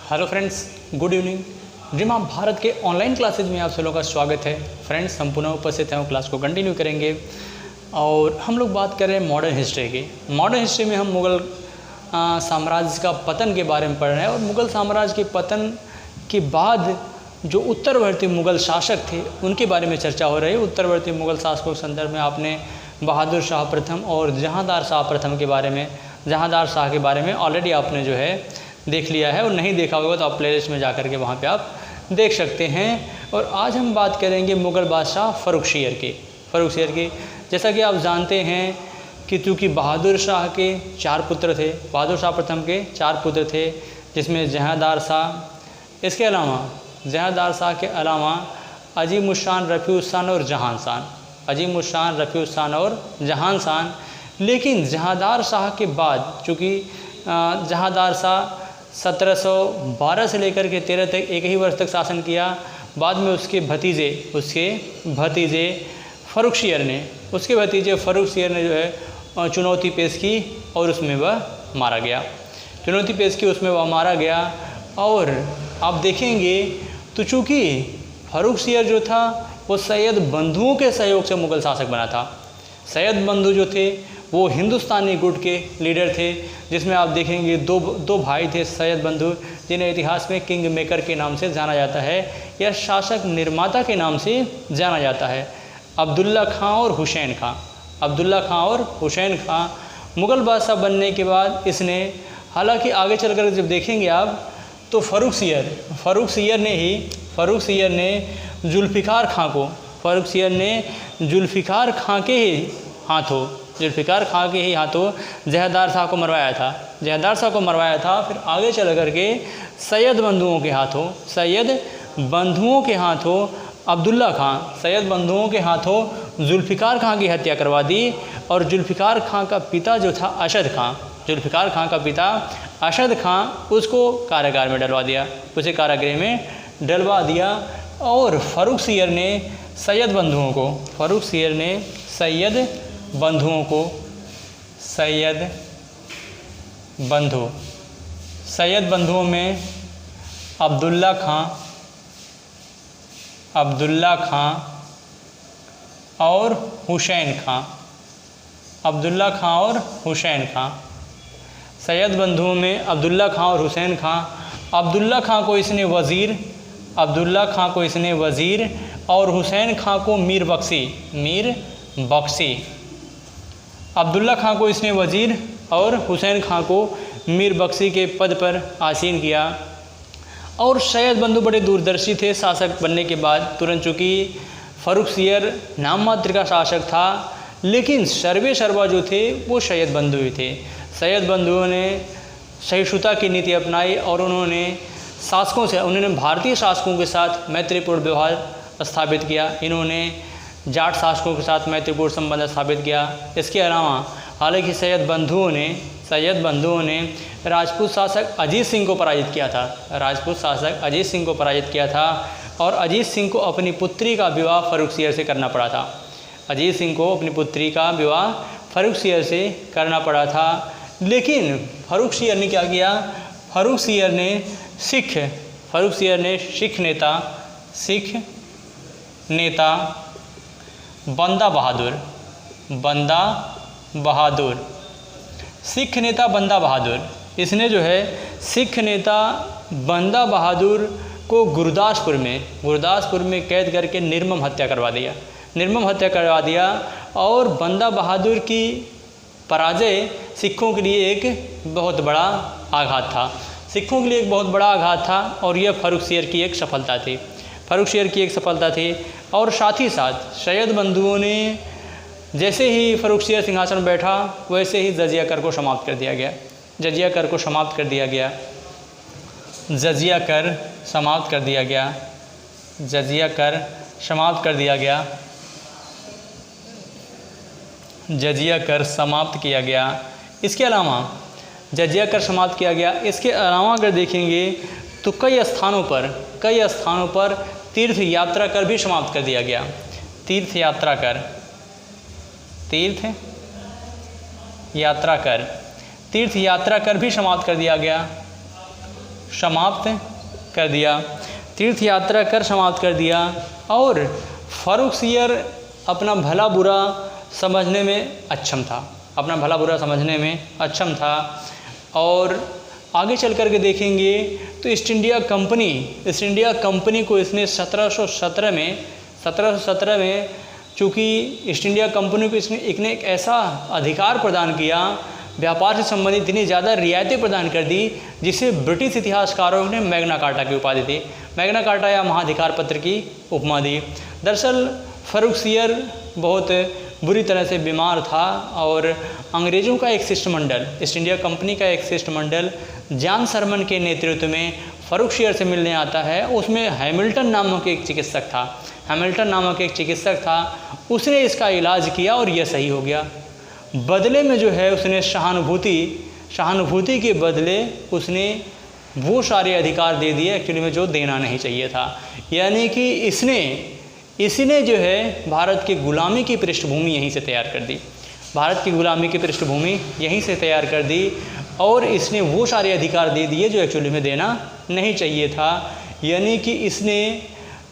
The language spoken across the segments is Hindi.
Hello friends, good evening. Dream of Bharat के ऑनलाइन क्लासेज में आप सभी का स्वागत है। फ्रेंड्स, हम पुनः उपस्थित हैं, क्लास को कंटिन्यू करेंगे और हम लोग बात कर रहे हैं मॉडर्न हिस्ट्री की। मॉडर्न हिस्ट्री में हम मुग़ल साम्राज्य का पतन के बारे में पढ़ रहे हैं और मुग़ल साम्राज्य के पतन के बाद जो उत्तरवर्ती मुग़ल शासक थे उनके बारे में चर्चा हो रही है। उत्तरवर्ती मुग़ल शासकों के संदर्भ में आपने बहादुर शाह प्रथम और जहांदार शाह प्रथम के बारे में, जहांदार शाह के बारे में ऑलरेडी आपने जो है देख लिया है, और नहीं देखा होगा तो आप प्लेलिस्ट में जा कर के वहाँ पे आप देख सकते हैं। और आज हम बात करेंगे मुग़ल बादशाह फ़र्रुखशियर की। जैसा कि आप जानते हैं कि चूँकि बहादुर शाह के 4 पुत्र थे, बहादुर शाह प्रथम के 4 पुत्र थे, जिसमें जहांदार शाह, इसके अलावा जहांदार शाह के अलावा अजीम उस शान, रफ़ी उस शान और जहान शान, अजीम उस शान, रफ़ी उस शान और जहान शान। लेकिन जहांदार शाह के बाद चूँकि जहांदार शाह 1712 से लेकर के 13 तक एक ही वर्ष तक शासन किया। बाद में उसके भतीजे फ़र्रुखशियर ने जो है चुनौती पेश की और उसमें वह मारा गया। और आप देखेंगे तो चूँकि फ़र्रुखशियर जो था वो सैयद बंधुओं के सहयोग से मुग़ल शासक बना था। सैयद बंधु जो थे वो हिंदुस्तानी गुट के लीडर थे, जिसमें आप देखेंगे दो भाई थे सैयद बंधु, जिन्हें इतिहास में किंग मेकर के नाम से जाना जाता है या शासक निर्माता के नाम से जाना जाता है। अब्दुल्ला खां और हुसैन खां मुग़ल बादशाह बनने के बाद इसने, हालांकि आगे चलकर जब देखेंगे आप तो फ़र्रुखशियर ने जुल्फ़िकार खां के ही हाथों जहांदार शाह को मरवाया था। फिर आगे चल कर के सैयद बंधुओं के हाथों अब्दुल्ला खां, जुल्फ़िकार खां की हत्या करवा दी। और जुल्फ़िकार खां का पिता जो था अशद खां, उसको कारागार में डलवा दिया, उसे कारागृह में डलवा दिया। और फ़र्रुखशियर ने सैयद बंधुओं में अब्दुल्ला खां और हुसैन खां, सैयद बंधुओं में अब्दुल्ला खां और हुसैन खां। अब्दुल्ला खां को इसने वज़ीर और हुसैन खां को मीर बख्शी। अब्दुल्ला खां को इसने वज़ीर और हुसैन खां को मीर बख्शी के पद पर आसीन किया। और सैयद बंधु बड़े दूरदर्शी थे शासक बनने के बाद तुरंत, चूँकि फ़र्रुखशियर नाम मात्र का शासक था, लेकिन सर्वे सर्वा जो थे वो सैयद बंधु ही थे। सैयद बंधुओं ने सहिष्णुता की नीति अपनाई और उन्होंने भारतीय शासकों के साथ मैत्रीपूर्ण व्यवहार स्थापित किया। इन्होंने जाट शासकों के साथ मैत्रीपूर्ण संबंध स्थापित किया। इसके अलावा हालांकि सैयद बंधुओं ने राजपूत शासक अजीत सिंह को पराजित किया था और अजीत सिंह को अपनी पुत्री का विवाह फ़र्रुखशियर से करना पड़ा था। लेकिन फ़र्रुखशियर ने क्या किया? फ़र्रुखशियर ने सिख नेता बंदा बहादुर, इसने जो है सिख नेता बंदा बहादुर को गुरदासपुर में कैद करके निर्मम हत्या करवा दिया। और बंदा बहादुर की पराजय सिखों के लिए एक बहुत बड़ा आघात था और यह फ़र्रुखशियर की एक सफलता थी। और साथ ही साथ सैयद बंधुओं ने जैसे ही फ़र्रुखशियर सिंहासन बैठा वैसे ही जजिया कर को समाप्त कर दिया गया। जजिया कर समाप्त कर किया गया। इसके अलावा अगर देखेंगे तो कई स्थानों पर तीर्थ यात्रा कर भी समाप्त कर दिया गया। तीर्थ यात्रा कर भी समाप्त कर दिया गया। समाप्त कर दिया, तीर्थ यात्रा कर समाप्त कर दिया, और फर्रुखसियर अपना भला बुरा समझने में अक्षम था, अपना भला बुरा समझने में अक्षम था। और आगे चल कर के देखेंगे तो ईस्ट इंडिया कंपनी को इसने 1717 में चूँकि ईस्ट इंडिया कंपनी को इसने एक ऐसा अधिकार प्रदान किया, व्यापार से संबंधित इतनी ज़्यादा रियायतें प्रदान कर दी, जिसे ब्रिटिश इतिहासकारों ने मैग्ना कार्टा की उपाधि दी, मैग्ना कार्टा या महाधिकार पत्र की उपमा दी। दरअसल फर्रुखसियर बहुत बुरी तरह से बीमार था और अंग्रेज़ों का एक शिष्टमंडल, ईस्ट इंडिया कंपनी का एक शिष्टमंडल जॉन सरमन के नेतृत्व में फर्रुखसियर से मिलने आता है। उसमें हैमिल्टन नामक एक चिकित्सक था, उसने इसका इलाज किया और यह सही हो गया। बदले में जो है उसने सहानुभूति के बदले उसने वो सारे अधिकार दे दिए एक्चुअली में जो देना नहीं चाहिए था। यानी कि इसने जो है भारत की गुलामी की पृष्ठभूमि यहीं से तैयार कर दी, और इसने वो सारे अधिकार दे दिए जो एक्चुअली में देना नहीं चाहिए था। यानी कि इसने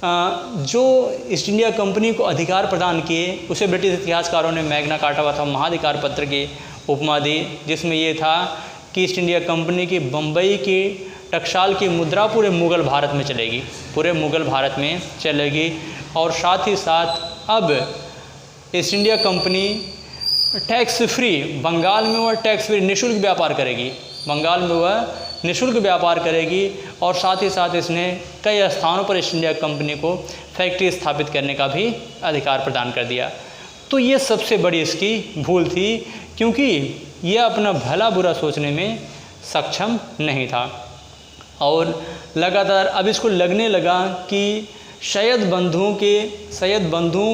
जो ईस्ट इंडिया कंपनी को अधिकार प्रदान किए उसे ब्रिटिश इतिहासकारों ने मैग्ना कार्टा अथवा महाधिकार पत्र की उपमा दी, जिसमें ये था कि ईस्ट इंडिया कंपनी की बम्बई की टकसाल की मुद्रा पूरे मुग़ल भारत में चलेगी, और साथ ही साथ अब East India Company tax free Bengal में वह टैक्स फ्री निःशुल्क व्यापार करेगी, और साथ ही साथ इसने कई स्थानों पर ईस्ट इंडिया कंपनी को फैक्ट्री स्थापित करने का भी अधिकार प्रदान कर दिया। तो ये सबसे बड़ी इसकी भूल थी, क्योंकि यह अपना भला बुरा सोचने में सक्षम नहीं था। और लगातार अब इसको लगने लगा कि सैयद बंधुओं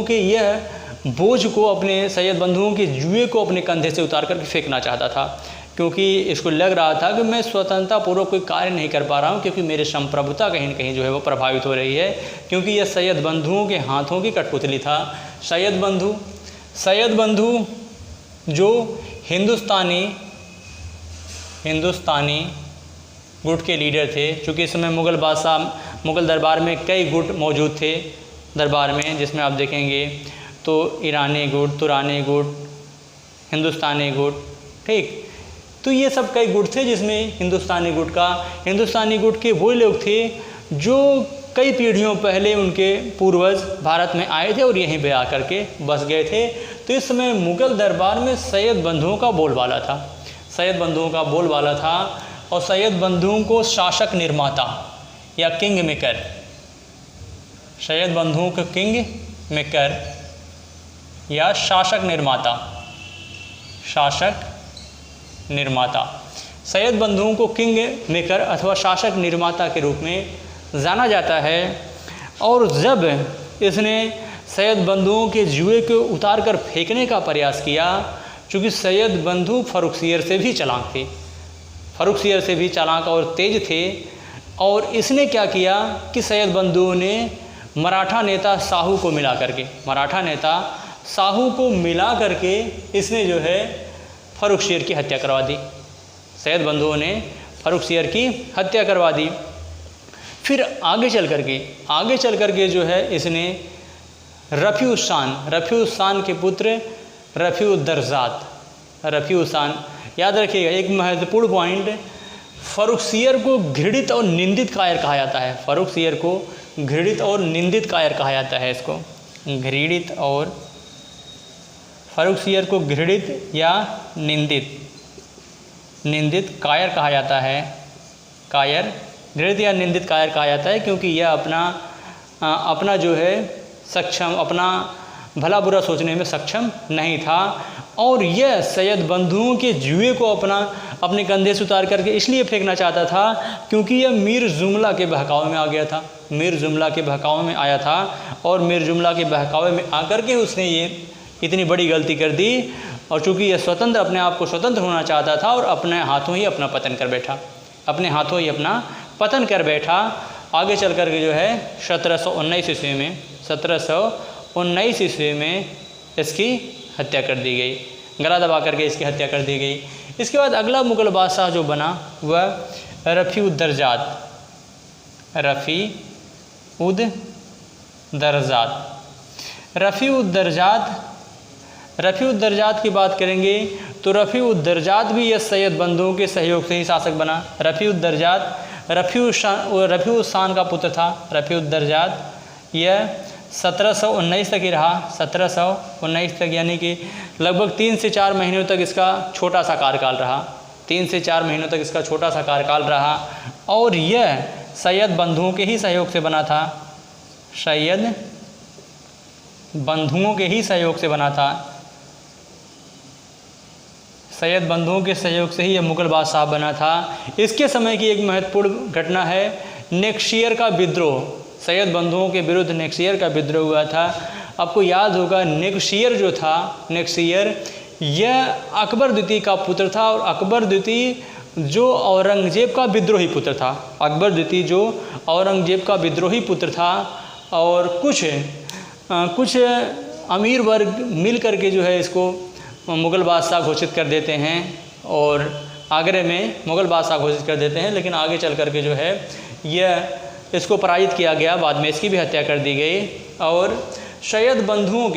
के यह बोझ को सैयद बंधुओं के जुए को अपने कंधे से उतार कर फेंकना चाहता था, क्योंकि इसको लग रहा था कि मैं स्वतंत्रतापूर्वक कोई कार्य नहीं कर पा रहा हूँ, क्योंकि मेरी संप्रभुता कहीं न कहीं जो है वो प्रभावित हो रही है, क्योंकि यह सैयद बंधुओं के हाथों की कठपुतली था। सैयद बंधु जो हिंदुस्तानी गुट के लीडर थे, चूँकि इस समय मुग़ल दरबार में कई गुट मौजूद थे दरबार में, जिसमें आप देखेंगे तो ईरानी गुट, तुरानी गुट, हिंदुस्तानी गुट, ठीक। तो ये सब कई गुट थे, जिसमें हिंदुस्तानी गुट के वो लोग थे जो कई पीढ़ियों पहले उनके पूर्वज भारत में आए थे और यहीं पे आकर के बस गए थे। तो इस समय मुग़ल दरबार में सैयद बंधुओं का बोलबाला था, और सैयद बंधुओं को शासक निर्माता या किंग मेकर, सैयद बंधुओं को किंग मेकर या शासक निर्माता, सैयद बंधुओं को किंग मेकर अथवा शासक निर्माता के रूप में जाना जाता है। और जब इसने सैयद बंधुओं के जुए को उतार कर फेंकने का प्रयास किया, चूँकि सैयद बंधु फर्रुखसियर से भी चालाक और तेज थे, और इसने क्या किया कि सैयद बंधुओं ने मराठा नेता साहू को मिला करके इसने जो है फर्रुखसियर की हत्या करवा दी। सैयद बंधुओं ने फर्रुखसियर की हत्या करवा दी। फिर आगे चल करके जो है इसने रफ़ी-उस-शान के पुत्र रफ़ी-उस-शान, याद रखिएगा एक महत्वपूर्ण पॉइंट, फर्रुखसियर को घृणित और निंदित कायर कहा जाता है। फर्रुखसियर को घृणित और निंदित कायर कहा जाता है। फर्रुखसियर को घृणित या निंदित कायर कहा जाता है। घृणित या निंदित कायर कहा जाता है, क्योंकि यह अपना जो है अपना भला बुरा सोचने में सक्षम नहीं था, और यह सैयद बंधुओं के जुए को अपने कंधे से उतार करके इसलिए फेंकना चाहता था क्योंकि यह मीर जुमला के बहकावे में आया था, और मीर जुमला के बहकावे में आकर के उसने ये इतनी बड़ी गलती कर दी। और चूँकि यह अपने आप को स्वतंत्र होना चाहता था, और अपने हाथों ही अपना पतन कर बैठा। आगे चल कर के जो है 1719 ईस्वी में इसकी हत्या कर दी गई, गला दबा करके इसकी हत्या कर दी गई। इसके बाद अगला मुग़ल बादशाह जो बना वह रफ़ी उद्दरजात, रफ़ी उद्दरजात। रफ़ी उद्दरजात की बात करेंगे तो रफ़ी उद्दरजात भी यह सैयद बंधुओं के सहयोग से ही शासक बना। रफ़ी उद्दरजात रफ़ी उस्सान का पुत्र था। रफ़ी उद्दरजात यह 1719 तक ही रहा, 1719 तक, यानी कि लगभग 3 से 4 महीनों तक इसका छोटा सा कार्यकाल रहा, 3 से 4 महीनों तक इसका छोटा सा कार्यकाल रहा। और यह सैयद बंधुओं के ही सहयोग से बना था, सैयद बंधुओं के ही सहयोग से बना था। सैयद बंधुओं के सहयोग से ही यह मुग़ल बादशाह बना था। इसके समय की एक महत्वपूर्ण घटना है नेक्सियर का विद्रोह। सैयद बंधुओं के विरुद्ध नेक्सियर का विद्रोह हुआ था। आपको याद होगा नेक्सियर जो था, नेक्सियर यह अकबर द्वितीय का पुत्र था और अकबर द्वितीय जो औरंगजेब का विद्रोही पुत्र था। अकबर द्वितीय जो औरंगजेब का विद्रोही पुत्र था और कुछ अमीर वर्ग मिल करके जो है इसको मुग़ल बादशाह घोषित कर देते हैं और आगरे में मुग़ल बादशाह घोषित कर देते हैं। लेकिन आगे चल कर के जो है यह इसको पराजित किया गया, बाद में इसकी भी हत्या कर दी गई। और सैयद बंधुओं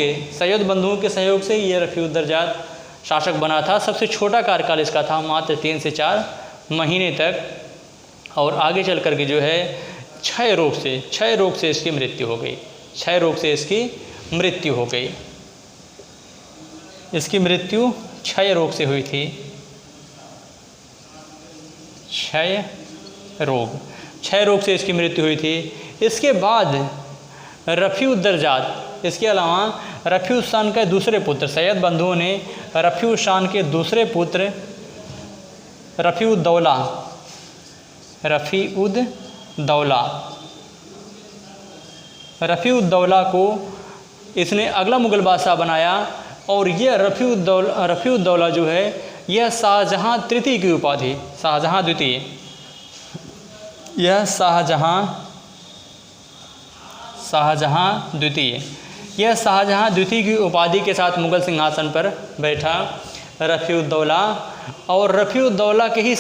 के सहयोग से ये रफ़ी उद्दरजात शासक बना था। सबसे छोटा कार्यकाल इसका था, मात्र 3 से 4 महीने तक। और आगे चल कर के जो है क्षय रोग से इसकी मृत्यु हो गई। क्षय रोग से इसकी मृत्यु हो गई। इसकी मृत्यु क्षय रोग से हुई थी। क्षय रोग से इसकी मृत्यु हुई थी। इसके बाद रफ़ी उद्दरजात, इसके अलावा रफ़ी उस्सान के दूसरे पुत्र, सैयद बंधुओं ने रफ़ी उस्सान के दूसरे पुत्र रफ़ी उद्दौला को इसने अगला मुग़ल बादशाह बनाया। और यह रफ़ी उद्दौला जो है यह शाहजहाँ तृतीय की उपाधि, शाहजहाँ द्वितीय, यह शाहजहाँ द्वितीय की उपाधि के साथ मुग़ल सिंहासन पर बैठा रफ़ी उद्दौला। और रफ़ी उद्दौला के ही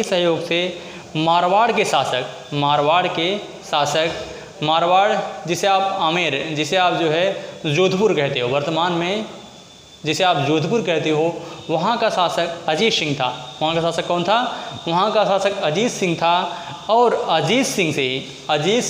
सहयोग से मारवाड़ के शासक, मारवाड़ जिसे आप जो है जोधपुर कहते हो, वर्तमान में जिसे आप जोधपुर कहते हो, वहाँ का शासक अजीत सिंह था। वहाँ का शासक कौन था? वहाँ का शासक अजीत सिंह था। और अजीत सिंह से ही अजीत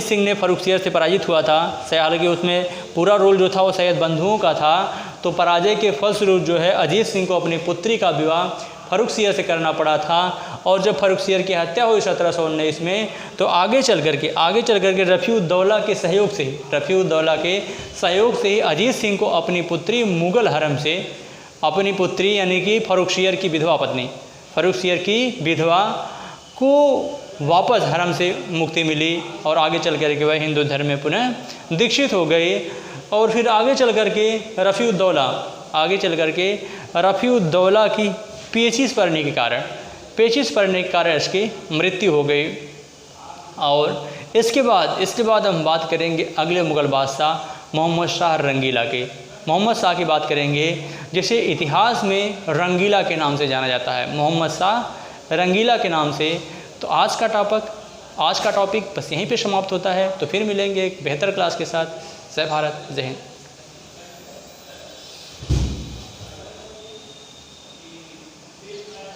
सिंह ने फर्रुखसियर से पराजित हुआ था। हालांकि उसमें पूरा रोल जो था वो सैयद बंधुओं का था। तो पराजय के फलस्वरूप जो है अजीत सिंह को अपनी पुत्री का विवाह फर्रुखसियर से करना पड़ा था। और जब फर्रुखसियर की हत्या हुई 1719 में, तो आगे चल करके रफ़ी उद्दौला के सहयोग से ही अजीत सिंह को अपनी पुत्री मुग़ल हरम से, अपनी पुत्री यानी कि फर्रुखसियर की विधवा को वापस हरम से मुक्ति मिली और आगे चल करके वह हिंदू धर्म में पुनः दीक्षित हो गए। और फिर आगे चल करके रफ़ी उद्दौला की पेचिश पड़ने के कारण इसकी मृत्यु हो गई। और इसके बाद हम बात करेंगे अगले मुग़ल बादशाह मोहम्मद शाह रंगीला की बात करेंगे, जिसे इतिहास में रंगीला के नाम से जाना जाता है, मोहम्मद शाह रंगीला के नाम से। तो आज का टॉपिक बस यहीं पे समाप्त होता है। तो फिर मिलेंगे एक बेहतर क्लास के साथ। जय भारत, जय हिंद।